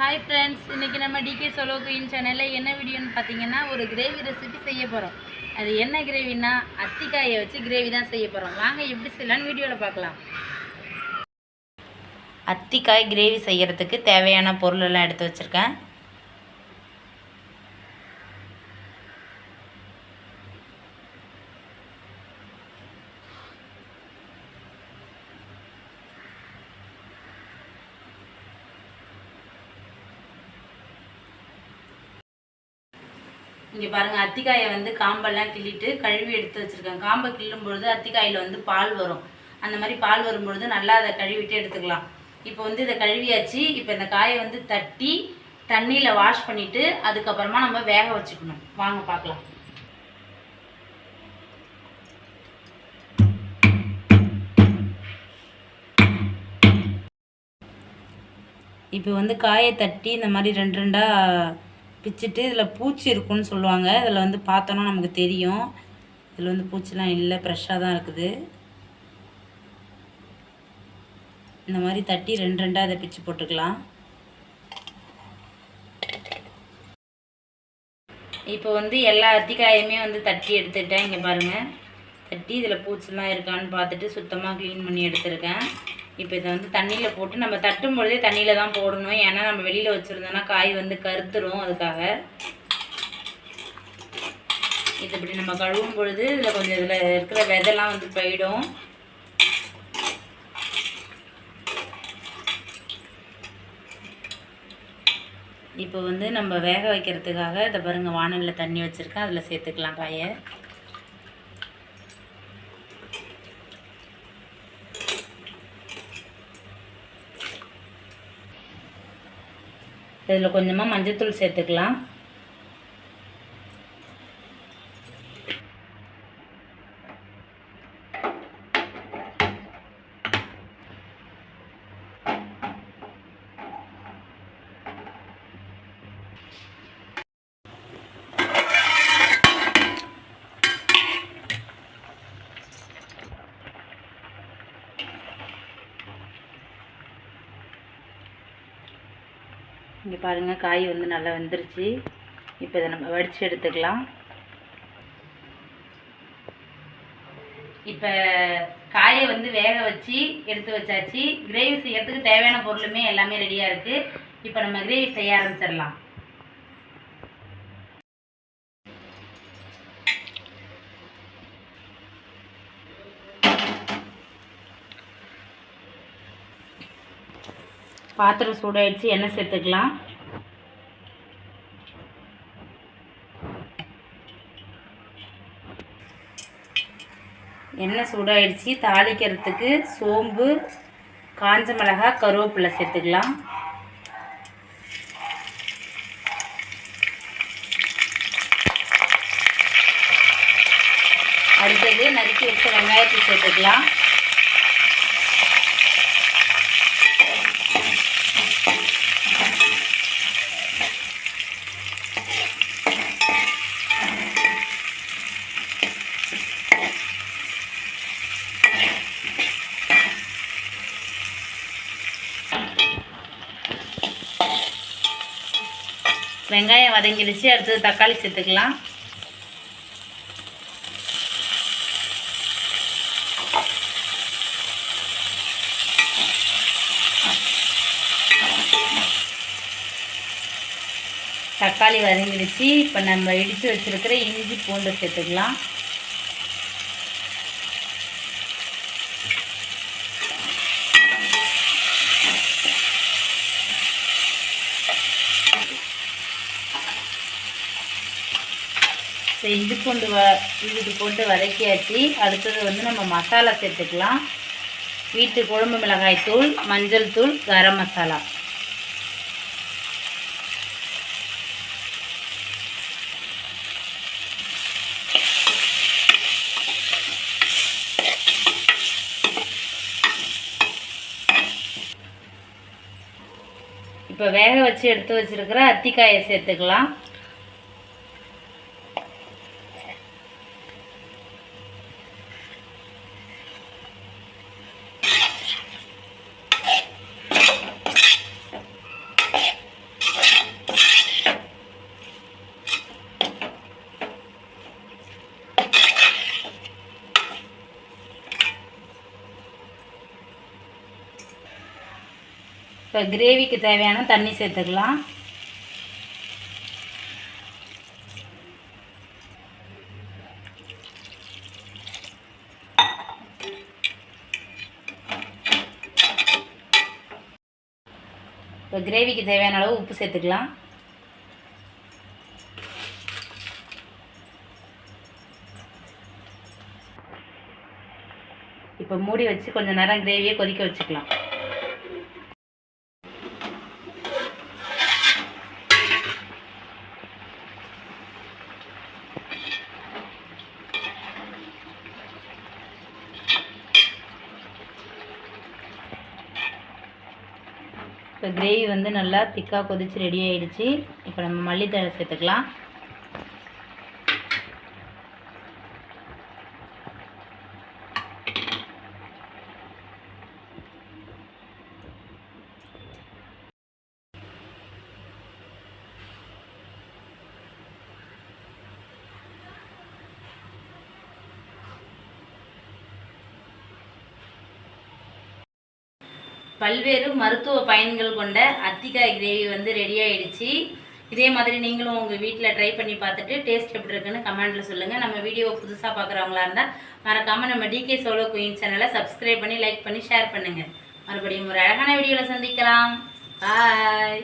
Hi friends, இன்றைக்கி நம்ம decay solo queen சேனலில் என்ன வீடியோன்னு பார்த்தீங்கன்னா ஒரு கிரேவி ரெசிபி செய்ய போகிறோம். அது என்ன கிரேவினா அத்திக்காயை வச்சு கிரேவி தான் செய்ய போகிறோம். வாங்க எப்படி செய்யலான்னு வீடியோவில் பார்க்கலாம். அத்திக்காய் கிரேவி செய்கிறதுக்கு தேவையான பொருளெல்லாம் எடுத்து வச்சுருக்கேன். இங்கே பாருங்கள், அத்திக்காயை காம்பெல்லாம் கிள்ளிட்டு கழுவி எடுத்து வச்சுருக்கேன். காம்பை கிள்ளும் பொழுது அத்திக்காயில் பால் வரும். அந்த மாதிரி பால் வரும்பொழுது நல்லா அதை கழுவிட்டு எடுத்துக்கலாம். இப்போ இதை கழுவியாச்சு. இப்போ இந்த காயை தட்டி தண்ணியில் வாஷ் பண்ணிவிட்டு அதுக்கப்புறமா நம்ம வேக வச்சுக்கணும். வாங்க பார்க்கலாம். இப்போ காயை தட்டி இந்த மாதிரி ரெண்டு ரெண்டாக பிச்சுட்டு இதில் பூச்சி இருக்குன்னு சொல்லுவாங்க. இதில் பார்த்தோன்னா நமக்கு தெரியும். இதில் பூச்சிலாம் இல்லை, ஃப்ரெஷ்ஷாக தான் இருக்குது. இந்த மாதிரி தட்டி ரெண்டு ரெண்டாக அதை பிச்சு போட்டுக்கலாம். இப்போ எல்லா அத்திக்காயுமே தட்டி எடுத்துக்கிட்டேன். இங்கே பாருங்கள், தட்டி இதில் பூச்சிலாம் இருக்கான்னு பார்த்துட்டு சுத்தமாக க்ளீன் பண்ணி எடுத்துருக்கேன். இப்போ இதை தண்ணியில் போட்டு நம்ம தட்டும் பொழுதே தண்ணியில் தான் போடணும். ஏன்னா நம்ம வெளியில் வச்சுருந்தோன்னா காய் கருத்துரும். அதுக்காக இது இப்படி நம்ம கழுவும் பொழுது இதில் கொஞ்சம் இதில் இருக்கிற விதைலாம் போயிடும். இப்போ நம்ம வேக வைக்கிறதுக்காக இதை பாருங்கள், வானலில் தண்ணி வச்சுருக்கேன். அதில் சேர்த்துக்கலாம் காயை. இதில் கொஞ்சமாக மஞ்சள்தூள் சேர்த்துக்கலாம். இங்கே பாருங்கள், காய் நல்லா வெந்துருச்சு. இப்போ இதை நம்ம வடித்து எடுத்துக்கலாம். இப்போ காயை வேக வச்சு எடுத்து வச்சாச்சு. கிரேவி செய்யறதுக்கு தேவையான பொருளுமே எல்லாமே ரெடியாக இருக்குது. இப்போ நம்ம கிரேவி செய்ய ஆரம்பிச்சிடலாம். பாத்திரம் சூடாயிடுச்சு, எண்ணெய் சேர்த்துக்கலாம். எண்ணெய் சூடாயிடுச்சு. தாளிக்கிறதுக்கு சோம்பு, காஞ்ச மிளகாய், கருவேப்பிலை சேர்த்துக்கலாம். அடுத்தது நறுக்கி வச்ச வெங்காயத்தை சேர்த்துக்கலாம். வெங்காயம் வதங்கிடுச்சு. அடுத்தது தக்காளி சேர்த்துக்கலாம். தக்காளி வதங்கிடுச்சு. இப்போ நம்ம இடித்து வச்சுருக்கிற இஞ்சி பூண்டு சேர்த்துக்கலாம். இஞ்சி பூண்டு இது போட்டு வதக்கியாச்சு. அடுத்தது நம்ம மசாலா சேர்த்துக்கலாம். வீட்டு குழம்பு மிளகாய் தூள், மஞ்சள் தூள், கரம் மசாலா. இப்போ வேக வச்சு எடுத்து வச்சுருக்கிற அத்திக்காயை சேர்த்துக்கலாம். இப்போ கிரேவிக்கு தேவையான தண்ணி சேர்த்துக்கலாம். இப்போ கிரேவிக்கு தேவையான அளவு உப்பு சேர்த்துக்கலாம். இப்போ மூடி வச்சு கொஞ்சம் நேரம் கிரேவியை கொதிக்க வச்சுக்கலாம். இப்போ கிரேவி வந்து நல்லா திக்காக கொதித்து ரெடி ஆகிடுச்சு. இப்போ நம்ம மல்லித்தழை சேர்த்துக்கலாம். பல்வேறு மருத்துவ பயன்கள் கொண்ட அத்திக்காய் கிரேவி வந்து ரெடி ஆகிடுச்சு. இதே மாதிரி நீங்களும் உங்கள் வீட்டில் ட்ரை பண்ணி பார்த்துட்டு டேஸ்ட் எப்படி இருக்குன்னு கமெண்ட்டில் சொல்லுங்கள். நம்ம வீடியோவை புதுசாக பார்க்குறவங்களா இருந்தால் மறக்காமல் நம்ம டிகே சோலோ குயின் சேனலை சப்ஸ்கிரைப் பண்ணி லைக் பண்ணி ஷேர் பண்ணுங்கள். மறுபடியும் ஒரு அழகான வீடியோவில் சந்திக்கலாம். பாய்.